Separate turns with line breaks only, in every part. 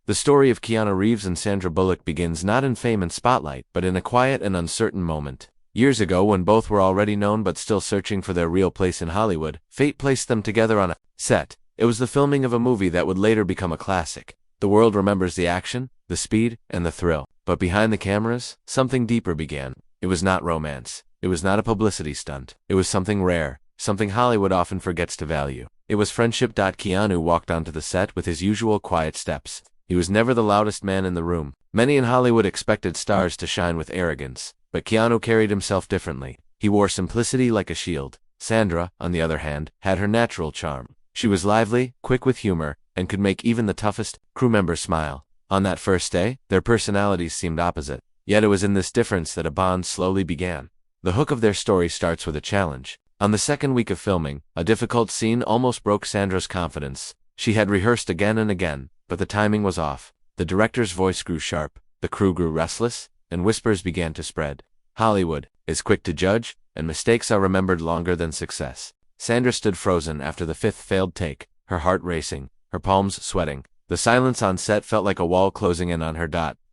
The story of Keanu Reeves and Sandra Bullock begins not in fame and spotlight, but in a quiet and uncertain moment. Years ago, when both were already known but still searching for their real place in Hollywood, fate placed them together on a set. It was the filming of a movie that would later become a classic. The world remembers the action, the speed, and the thrill. But behind the cameras, something deeper began. It was not romance. It was not a publicity stunt. It was something rare, something Hollywood often forgets to value. It was friendship. Keanu walked onto the set with his usual quiet steps. He was never the loudest man in the room. Many in Hollywood expected stars to shine with arrogance, but Keanu carried himself differently. He wore simplicity like a shield. Sandra, on the other hand, had her natural charm. She was lively, quick with humor, and could make even the toughest crew member smile. On that first day, their personalities seemed opposite. Yet it was in this difference that a bond slowly began. The hook of their story starts with a challenge. On the second week of filming, a difficult scene almost broke Sandra's confidence. She had rehearsed again and again, but the timing was off. The director's voice grew sharp, the crew grew restless, and whispers began to spread. Hollywood is quick to judge, and mistakes are remembered longer than success. Sandra stood frozen after the fifth failed take, her heart racing, her palms sweating. The silence on set felt like a wall closing in on her.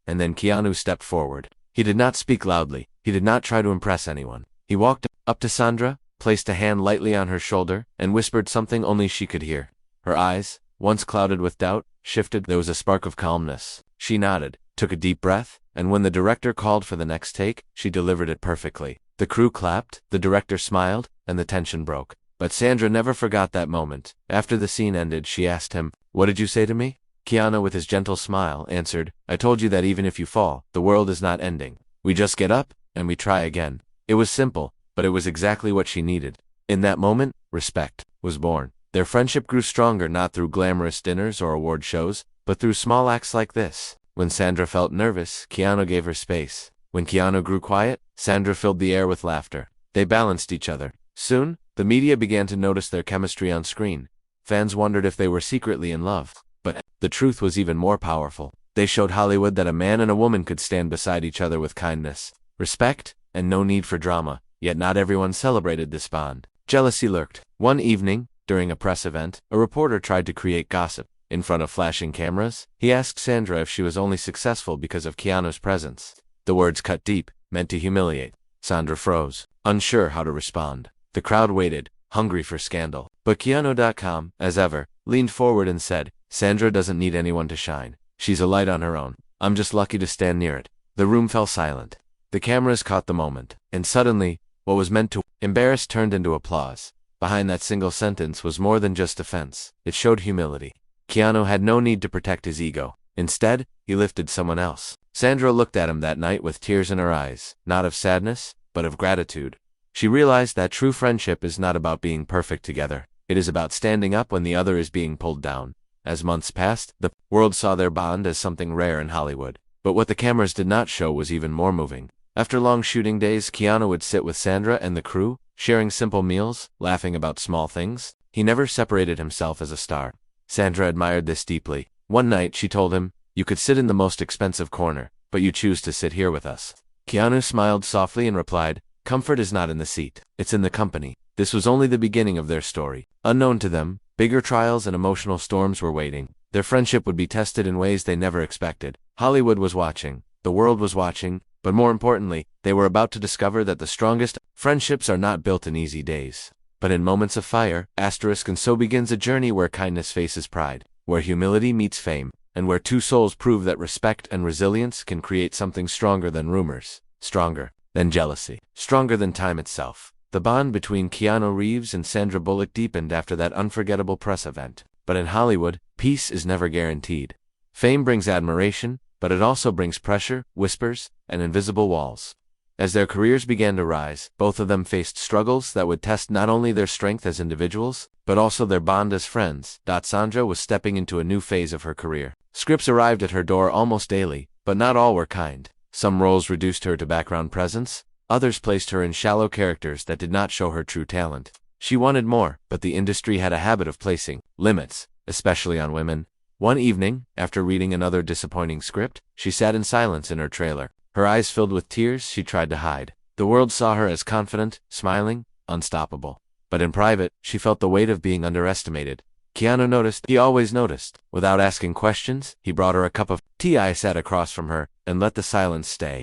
And then Keanu stepped forward. He did not speak loudly. He did not try to impress anyone. He walked up to Sandra, placed a hand lightly on her shoulder, and whispered something only she could hear. Her eyes, once clouded with doubt, shifted. There was a spark of calmness. She nodded, took a deep breath, and when the director called for the next take, she delivered it perfectly. The crew clapped, the director smiled, and the tension broke. But Sandra never forgot that moment. After the scene ended, she asked him, "What did you say to me?" Keanu, with his gentle smile, answered, "I told you that even if you fall, the world is not ending. We just get up, and we try again." It was simple, but it was exactly what she needed. In that moment, respect was born. Their friendship grew stronger not through glamorous dinners or award shows, but through small acts like this. When Sandra felt nervous, Keanu gave her space. When Keanu grew quiet, Sandra filled the air with laughter. They balanced each other. Soon, the media began to notice their chemistry on screen. Fans wondered if they were secretly in love. But the truth was even more powerful. They showed Hollywood that a man and a woman could stand beside each other with kindness, respect, and no need for drama. Yet not everyone celebrated this bond. Jealousy lurked. One evening, during a press event, a reporter tried to create gossip. In front of flashing cameras, he asked Sandra if she was only successful because of Keanu's presence. The words cut deep, meant to humiliate. Sandra froze, unsure how to respond. The crowd waited, hungry for scandal. But Keanu, as ever, leaned forward and said, "Sandra doesn't need anyone to shine. She's a light on her own. I'm just lucky to stand near it." The room fell silent. The cameras caught the moment, and suddenly, what was meant to embarrass turned into applause. Behind that single sentence was more than just defense. It showed humility. Keanu had no need to protect his ego. Instead, he lifted someone else. Sandra looked at him that night with tears in her eyes, not of sadness, but of gratitude. She realized that true friendship is not about being perfect together. It is about standing up when the other is being pulled down. As months passed, the world saw their bond as something rare in Hollywood. But what the cameras did not show was even more moving. After long shooting days, Keanu would sit with Sandra and the crew, sharing simple meals, laughing about small things. He never separated himself as a star. Sandra admired this deeply. One night, she told him, "You could sit in the most expensive corner, but you choose to sit here with us." Keanu smiled softly and replied, "Comfort is not in the seat, it's in the company." This was only the beginning of their story. Unknown to them, bigger trials and emotional storms were waiting. Their friendship would be tested in ways they never expected. Hollywood was watching, the world was watching, but more importantly, they were about to discover that the strongest friendships are not built in easy days, but in moments of fire. And so begins a journey where kindness faces pride, where humility meets fame, and where two souls prove that respect and resilience can create something stronger than rumors, stronger than jealousy, stronger than time itself. The bond between Keanu Reeves and Sandra Bullock deepened after that unforgettable press event. But in Hollywood, peace is never guaranteed. Fame brings admiration, but it also brings pressure, whispers, and invisible walls. As their careers began to rise, both of them faced struggles that would test not only their strength as individuals, but also their bond as friends. Sandra was stepping into a new phase of her career. Scripts arrived at her door almost daily, but not all were kind. Some roles reduced her to background presence, others placed her in shallow characters that did not show her true talent. She wanted more, but the industry had a habit of placing limits, especially on women. One evening, after reading another disappointing script, she sat in silence in her trailer. Her eyes filled with tears she tried to hide. The world saw her as confident, smiling, unstoppable. But in private, she felt the weight of being underestimated. Keanu noticed. He always noticed. Without asking questions, he brought her a cup of tea. I sat across from her and let the silence stay.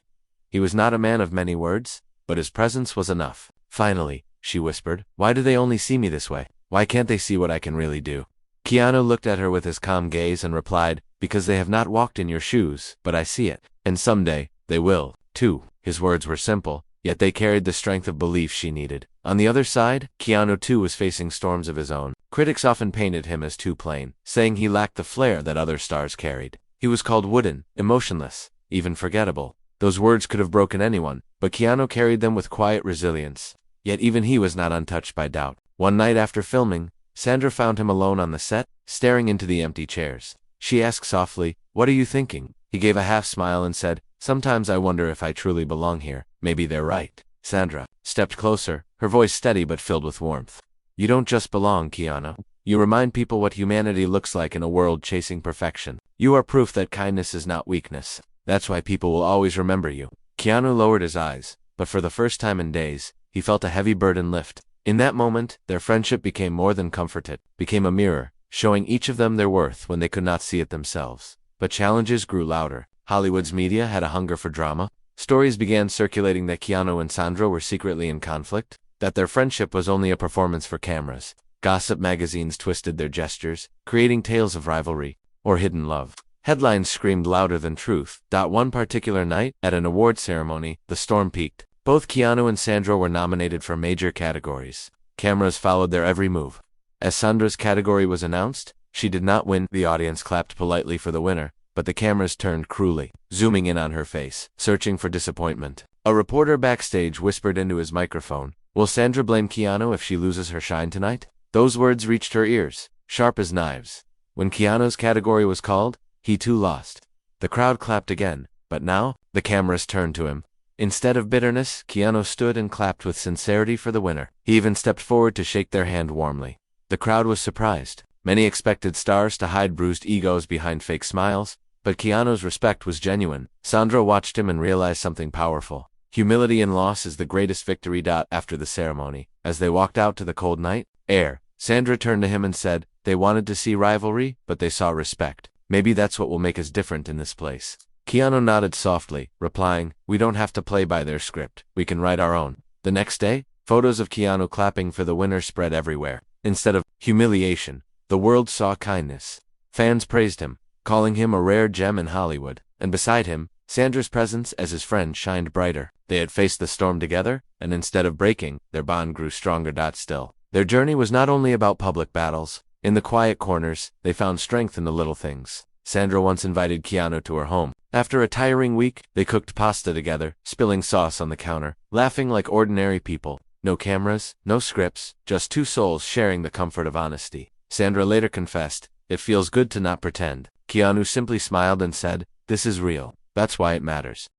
He was not a man of many words, but his presence was enough. Finally, she whispered, "Why do they only see me this way? Why can't they see what I can really do?" Keanu looked at her with his calm gaze and replied, "Because they have not walked in your shoes, but I see it. And someday, they will, too." His words were simple, yet they carried the strength of belief she needed. On the other side, Keanu too was facing storms of his own. Critics often painted him as too plain, saying he lacked the flair that other stars carried. He was called wooden, emotionless, even forgettable. Those words could have broken anyone, but Keanu carried them with quiet resilience. Yet even he was not untouched by doubt. One night after filming, Sandra found him alone on the set, staring into the empty chairs. She asked softly, "What are you thinking?" He gave a half smile and said, "Sometimes I wonder if I truly belong here. Maybe they're right." Sandra stepped closer, her voice steady but filled with warmth. "You don't just belong, Keanu. You remind people what humanity looks like in a world chasing perfection. You are proof that kindness is not weakness. That's why people will always remember you." Keanu lowered his eyes, but for the first time in days, he felt a heavy burden lift. In that moment, their friendship became more than comforted, became a mirror, showing each of them their worth when they could not see it themselves. But challenges grew louder. Hollywood's media had a hunger for drama. Stories began circulating that Keanu and Sandra were secretly in conflict, that their friendship was only a performance for cameras. Gossip magazines twisted their gestures, creating tales of rivalry or hidden love. Headlines screamed louder than truth. One particular night, at an award ceremony, the storm peaked. Both Keanu and Sandra were nominated for major categories. Cameras followed their every move. As Sandra's category was announced, she did not win. The audience clapped politely for the winner, but the cameras turned cruelly, zooming in on her face, searching for disappointment. A reporter backstage whispered into his microphone, "Will Sandra blame Keanu if she loses her shine tonight?" Those words reached her ears, sharp as knives. When Keanu's category was called, he too lost. The crowd clapped again, but now, the cameras turned to him. Instead of bitterness, Keanu stood and clapped with sincerity for the winner. He even stepped forward to shake their hand warmly. The crowd was surprised. Many expected stars to hide bruised egos behind fake smiles, but Keanu's respect was genuine. Sandra watched him and realized something powerful. Humility in loss is the greatest victory. After the ceremony, as they walked out to the cold night air, Sandra turned to him and said, "They wanted to see rivalry, but they saw respect. Maybe that's what will make us different in this place." Keanu nodded softly, replying, "We don't have to play by their script. We can write our own." The next day, photos of Keanu clapping for the winner spread everywhere. Instead of humiliation, the world saw kindness. Fans praised him, calling him a rare gem in Hollywood, and beside him, Sandra's presence as his friend shined brighter. They had faced the storm together, and instead of breaking, their bond grew stronger. Still, their journey was not only about public battles. In the quiet corners, they found strength in the little things. Sandra once invited Keanu to her home. After a tiring week, they cooked pasta together, spilling sauce on the counter, laughing like ordinary people. No cameras, no scripts, just two souls sharing the comfort of honesty. Sandra later confessed, "It feels good to not pretend." Keanu simply smiled and said, "This is real. That's why it matters."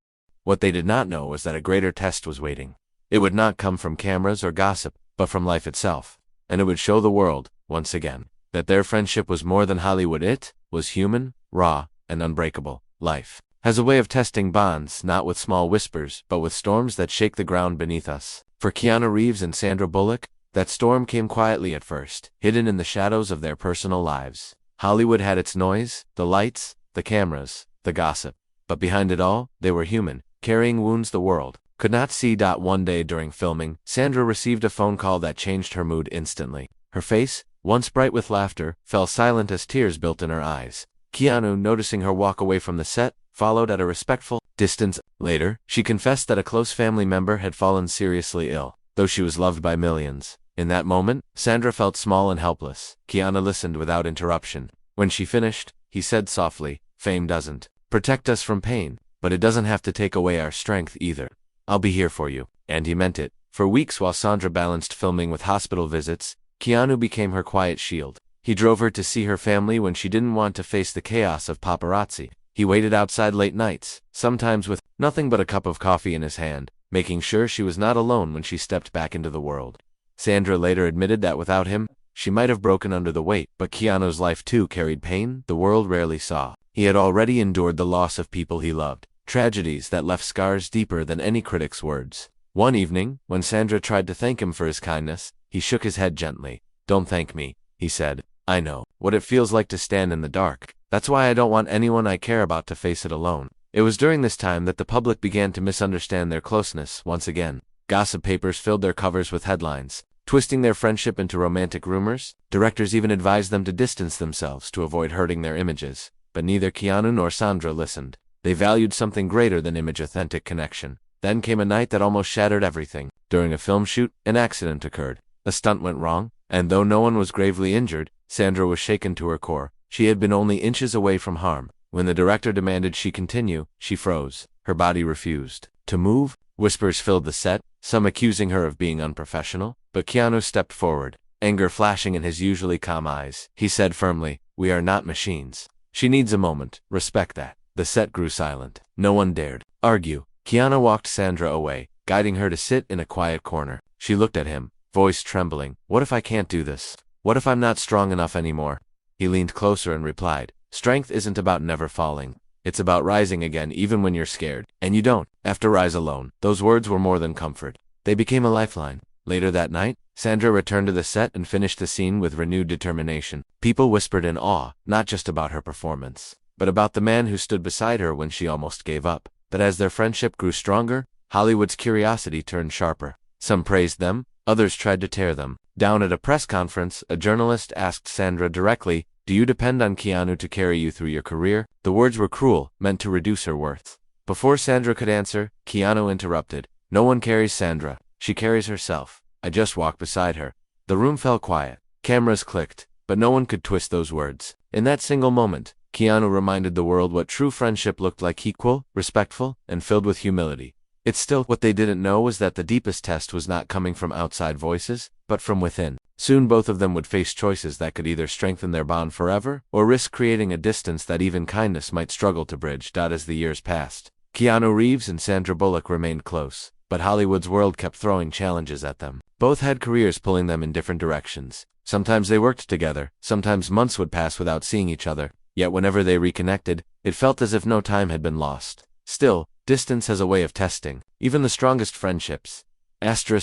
What they did not know was that a greater test was waiting. It would not come from cameras or gossip, but from life itself. And it would show the world, once again, that their friendship was more than Hollywood. It was human, raw, and unbreakable. Life has a way of testing bonds, not with small whispers, but with storms that shake the ground beneath us. For Keanu Reeves and Sandra Bullock, that storm came quietly at first, hidden in the shadows of their personal lives. Hollywood had its noise, the lights, the cameras, the gossip. But behind it all, they were human, carrying wounds the world could not see. One day during filming, Sandra received a phone call that changed her mood instantly. Her face, once bright with laughter, fell silent as tears built in her eyes. Keanu, noticing her walk away from the set, followed at a respectful distance. Later, she confessed that a close family member had fallen seriously ill, though she was loved by millions. In that moment, Sandra felt small and helpless. Keanu listened without interruption. When she finished, he said softly, "Fame doesn't protect us from pain, but it doesn't have to take away our strength either. I'll be here for you." And he meant it. For weeks while Sandra balanced filming with hospital visits, Keanu became her quiet shield. He drove her to see her family when she didn't want to face the chaos of paparazzi. He waited outside late nights, sometimes with nothing but a cup of coffee in his hand, making sure she was not alone when she stepped back into the world. Sandra later admitted that without him, she might have broken under the weight, but Keanu's life too carried pain the world rarely saw. He had already endured the loss of people he loved, tragedies that left scars deeper than any critic's words. One evening, when Sandra tried to thank him for his kindness, he shook his head gently. "Don't thank me," he said. I know what it feels like to stand in the dark. That's why I don't want anyone I care about to face it alone. It was during this time that the public began to misunderstand their closeness once again. Gossip papers filled their covers with headlines, twisting their friendship into romantic rumors. Directors even advised them to distance themselves to avoid hurting their images. But neither Keanu nor Sandra listened. They valued something greater than image-authentic connection. Then came a night that almost shattered everything. During a film shoot, an accident occurred. A stunt went wrong, and though no one was gravely injured, Sandra was shaken to her core. She had been only inches away from harm. When the director demanded she continue, she froze. Her body refused to move. Whispers filled the set, some accusing her of being unprofessional. But Keanu stepped forward, anger flashing in his usually calm eyes. He said firmly, "We are not machines. She needs a moment. Respect that." The set grew silent. No one dared argue. Keanu walked Sandra away, guiding her to sit in a quiet corner. She looked at him, voice trembling. "What if I can't do this? What if I'm not strong enough anymore?" He leaned closer and replied, "Strength isn't about never falling. It's about rising again even when you're scared. And you don't have to rise alone." Those words were more than comfort. They became a lifeline. Later that night, Sandra returned to the set and finished the scene with renewed determination. People whispered in awe, not just about her performance, but about the man who stood beside her when she almost gave up. But as their friendship grew stronger, Hollywood's curiosity turned sharper. Some praised them, others tried to tear them down. At a press conference, a journalist asked Sandra directly, "Do you depend on Keanu to carry you through your career?" The words were cruel, meant to reduce her worth. Before Sandra could answer, Keanu interrupted. "No one carries Sandra. She carries herself. I just walk beside her." The room fell quiet. Cameras clicked, but no one could twist those words. In that single moment, Keanu reminded the world what true friendship looked like: equal, respectful, and filled with humility. It's still, what they didn't know was that the deepest test was not coming from outside voices, but from within. Soon both of them would face choices that could either strengthen their bond forever, or risk creating a distance that even kindness might struggle to bridge. As the years passed, Keanu Reeves and Sandra Bullock remained close, but Hollywood's world kept throwing challenges at them. Both had careers pulling them in different directions. Sometimes they worked together, sometimes months would pass without seeing each other, yet whenever they reconnected, it felt as if no time had been lost. Still, distance has a way of testing even the strongest friendships.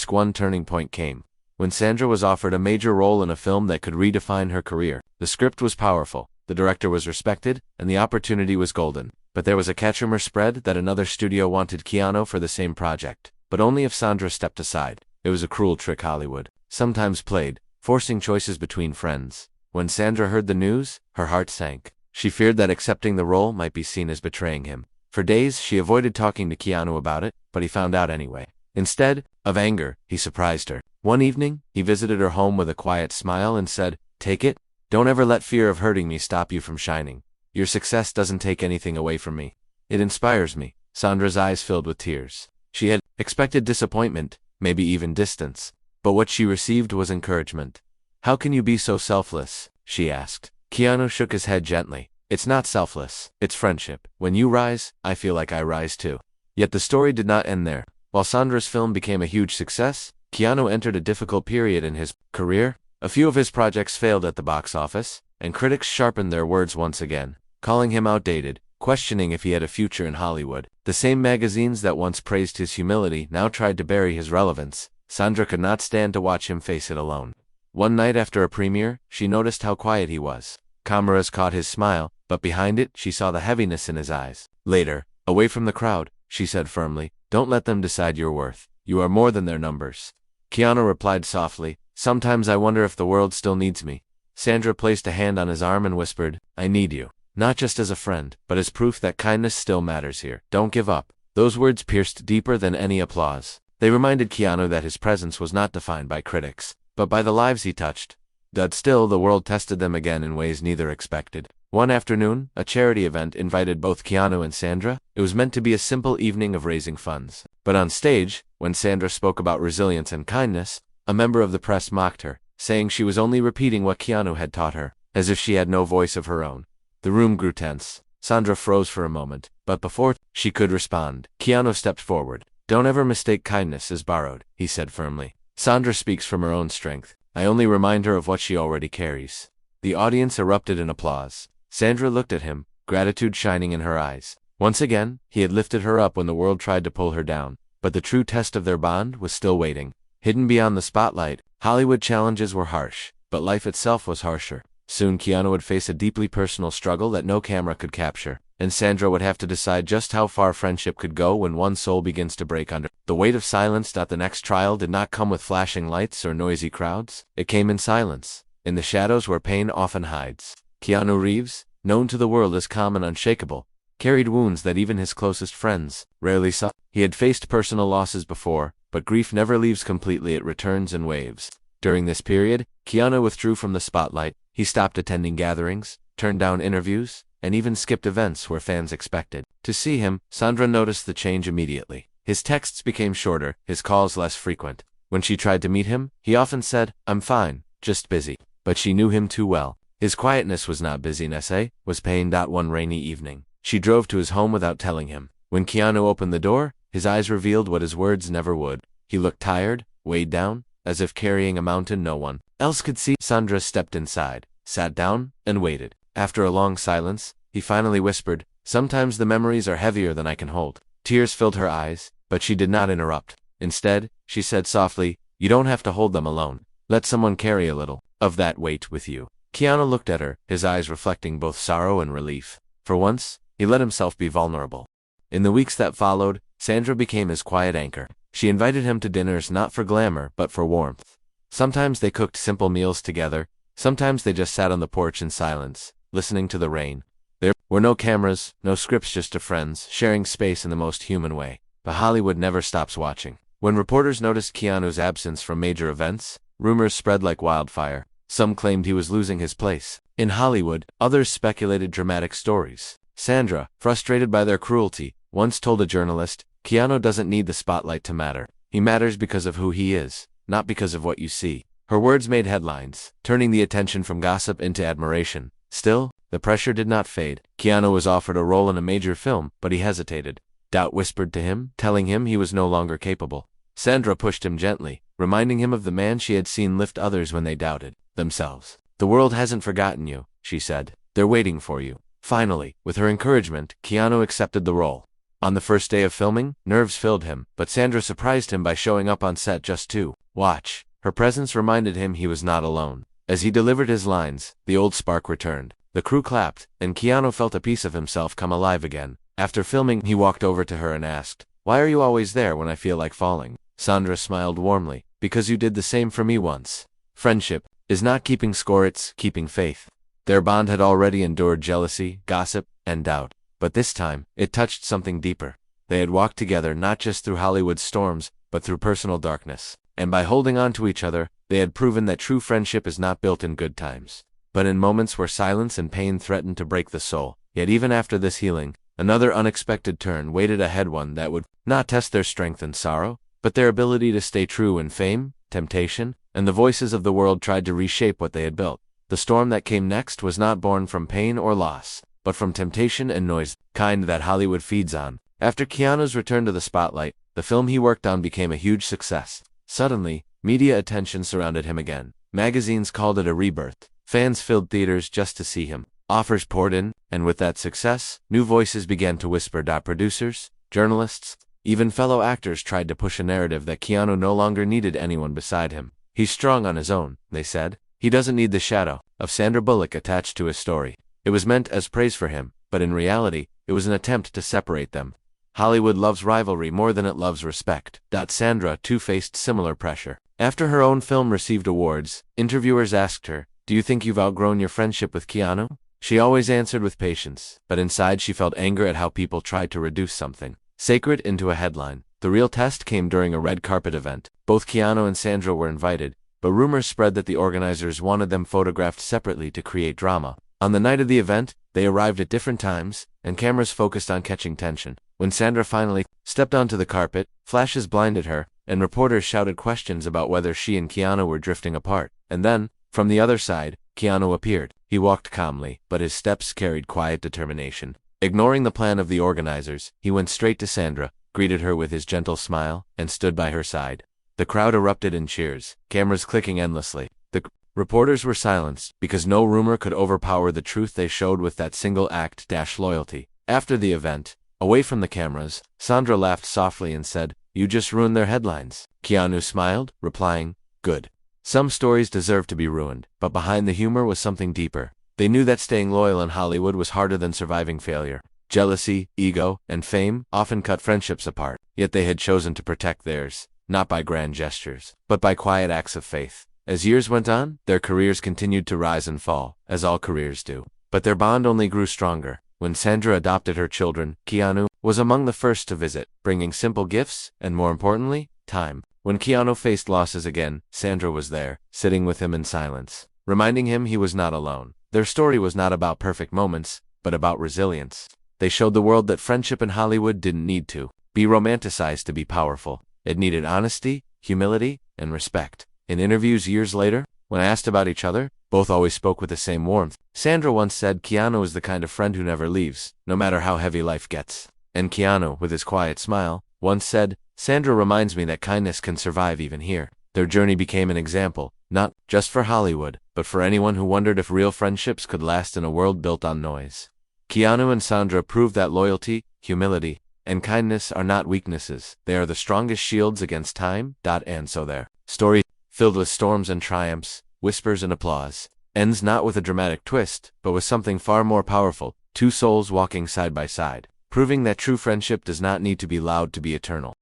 One turning point came when Sandra was offered a major role in a film that could redefine her career. The script was powerful, the director was respected, and the opportunity was golden. But there was a catch. Rumor spread that another studio wanted Keanu for the same project, but only if Sandra stepped aside. It was a cruel trick Hollywood sometimes played, forcing choices between friends. When Sandra heard the news, her heart sank. She feared that accepting the role might be seen as betraying him. For days, she avoided talking to Keanu about it, but he found out anyway. Instead of anger, he surprised her. One evening, he visited her home with a quiet smile and said, "Take it. Don't ever let fear of hurting me stop you from shining. Your success doesn't take anything away from me. It inspires me." Sandra's eyes filled with tears. She had expected disappointment, maybe even distance, but what she received was encouragement. "How can you be so selfless?" she asked. Keanu shook his head gently. "It's not selfless, it's friendship. When you rise, I feel like I rise too." Yet the story did not end there. While Sandra's film became a huge success, Keanu entered a difficult period in his career. A few of his projects failed at the box office, and critics sharpened their words once again, calling him outdated, questioning if he had a future in Hollywood. The same magazines that once praised his humility now tried to bury his relevance. Sandra could not stand to watch him face it alone. One night after a premiere, she noticed how quiet he was. Cameras caught his smile, but behind it, she saw the heaviness in his eyes. Later, away from the crowd, she said firmly, "Don't let them decide your worth. You are more than their numbers." Keanu replied softly, "Sometimes I wonder if the world still needs me." Sandra placed a hand on his arm and whispered, "I need you. Not just as a friend, but as proof that kindness still matters here. Don't give up." Those words pierced deeper than any applause. They reminded Keanu that his presence was not defined by critics, but by the lives he touched. But still, the world tested them again in ways neither expected. One afternoon, a charity event invited both Keanu and Sandra. It was meant to be a simple evening of raising funds. But on stage, when Sandra spoke about resilience and kindness, a member of the press mocked her, saying she was only repeating what Keanu had taught her, as if she had no voice of her own. The room grew tense. Sandra froze for a moment, but before she could respond, Keanu stepped forward. "Don't ever mistake kindness as borrowed," he said firmly. "Sandra speaks from her own strength. I only remind her of what she already carries." The audience erupted in applause. Sandra looked at him, gratitude shining in her eyes. Once again, he had lifted her up when the world tried to pull her down. But the true test of their bond was still waiting. Hidden beyond the spotlight, Hollywood challenges were harsh, but life itself was harsher. Soon Keanu would face a deeply personal struggle that no camera could capture, and Sandra would have to decide just how far friendship could go when one soul begins to break under the weight of silence. The next trial did not come with flashing lights or noisy crowds. It came in silence, in the shadows where pain often hides. Keanu Reeves, known to the world as calm and unshakable, carried wounds that even his closest friends rarely saw. He had faced personal losses before, but grief never leaves completely, it returns in waves. During this period, Keanu withdrew from the spotlight. He stopped attending gatherings, turned down interviews, and even skipped events where fans expected to see him. Sandra noticed the change immediately. His texts became shorter, his calls less frequent. When she tried to meet him, he often said, "I'm fine, just busy." But she knew him too well. His quietness was not busyness, was pain. One rainy evening, she drove to his home without telling him. When Keanu opened the door, his eyes revealed what his words never would. He looked tired, weighed down, as if carrying a mountain no one else could see. Sandra stepped inside, sat down, and waited. After a long silence, he finally whispered, "Sometimes the memories are heavier than I can hold." Tears filled her eyes, but she did not interrupt. Instead, she said softly, "You don't have to hold them alone. Let someone carry a little of that weight with you." Keanu looked at her, his eyes reflecting both sorrow and relief. For once, he let himself be vulnerable. In the weeks that followed, Sandra became his quiet anchor. She invited him to dinners not for glamour, but for warmth. Sometimes they cooked simple meals together, sometimes they just sat on the porch in silence, listening to the rain. There were no cameras, no scripts, just two friends, sharing space in the most human way. But Hollywood never stops watching. When reporters noticed Keanu's absence from major events, rumors spread like wildfire. Some claimed he was losing his place in Hollywood, others speculated dramatic stories. Sandra, frustrated by their cruelty, once told a journalist, "Keanu doesn't need the spotlight to matter. He matters because of who he is, not because of what you see." Her words made headlines, turning the attention from gossip into admiration. Still, the pressure did not fade. Keanu was offered a role in a major film, but he hesitated. Doubt whispered to him, telling him he was no longer capable. Sandra pushed him gently, reminding him of the man she had seen lift others when they doubted themselves. "The world hasn't forgotten you," she said. "They're waiting for you." Finally, with her encouragement, Keanu accepted the role. On the first day of filming, nerves filled him, but Sandra surprised him by showing up on set just to watch. Her presence reminded him he was not alone. As he delivered his lines, the old spark returned. The crew clapped, and Keanu felt a piece of himself come alive again. After filming, he walked over to her and asked, "Why are you always there when I feel like falling?" Sandra smiled warmly, "Because you did the same for me once." Friendship is not keeping score, it's keeping faith. Their bond had already endured jealousy, gossip, and doubt. But this time, it touched something deeper. They had walked together not just through Hollywood's storms, but through personal darkness. And by holding on to each other, they had proven that true friendship is not built in good times, but in moments where silence and pain threatened to break the soul. Yet even after this healing, another unexpected turn waited ahead, one that would not test their strength and sorrow, but their ability to stay true when fame, temptation, and the voices of the world tried to reshape what they had built. The storm that came next was not born from pain or loss, but from temptation and noise, kind that Hollywood feeds on. After Keanu's return to the spotlight, the film he worked on became a huge success. Suddenly, media attention surrounded him again. Magazines called it a rebirth. Fans filled theaters just to see him. Offers poured in, and with that success, new voices began to whisper. Producers, journalists, even fellow actors tried to push a narrative that Keanu no longer needed anyone beside him. "He's strong on his own," they said. "He doesn't need the shadow of Sandra Bullock attached to his story." It was meant as praise for him, but in reality, it was an attempt to separate them. Hollywood loves rivalry more than it loves respect. Sandra, too, faced similar pressure. After her own film received awards, interviewers asked her, "Do you think you've outgrown your friendship with Keanu?" She always answered with patience, but inside she felt anger at how people tried to reduce something sacred into a headline. The real test came during a red carpet event. Both Keanu and Sandra were invited, but rumors spread that the organizers wanted them photographed separately to create drama. On the night of the event, they arrived at different times, and cameras focused on catching tension. When Sandra finally stepped onto the carpet, flashes blinded her, and reporters shouted questions about whether she and Keanu were drifting apart. And then, from the other side, Keanu appeared. He walked calmly, but his steps carried quiet determination. Ignoring the plan of the organizers, he went straight to Sandra, greeted her with his gentle smile, and stood by her side. The crowd erupted in cheers, cameras clicking endlessly. The reporters were silenced, because no rumor could overpower the truth they showed with that single act, loyalty. After the event, away from the cameras, Sandra laughed softly and said, "You just ruined their headlines." Keanu smiled, replying, "Good. Some stories deserved to be ruined, but behind the humor was something deeper. They knew that staying loyal in Hollywood was harder than surviving failure. Jealousy, ego, and fame often cut friendships apart, yet they had chosen to protect theirs, not by grand gestures, but by quiet acts of faith. As years went on, their careers continued to rise and fall, as all careers do. But their bond only grew stronger. When Sandra adopted her children, Keanu was among the first to visit, bringing simple gifts and, more importantly, time. When Keanu faced losses again, Sandra was there, sitting with him in silence, reminding him he was not alone. Their story was not about perfect moments, but about resilience. They showed the world that friendship in Hollywood didn't need to be romanticized to be powerful. It needed honesty, humility, and respect. In interviews years later, when asked about each other, both always spoke with the same warmth. Sandra once said Keanu is the kind of friend who never leaves, no matter how heavy life gets. And Keanu, with his quiet smile, once said, Sandra reminds me that kindness can survive even here. Their journey became an example, not just for Hollywood, but for anyone who wondered if real friendships could last in a world built on noise. Keanu and Sandra proved that loyalty, humility, and kindness are not weaknesses. They are the strongest shields against time. And so their story, filled with storms and triumphs, whispers and applause, ends not with a dramatic twist, but with something far more powerful, two souls walking side by side, proving that true friendship does not need to be loud to be eternal.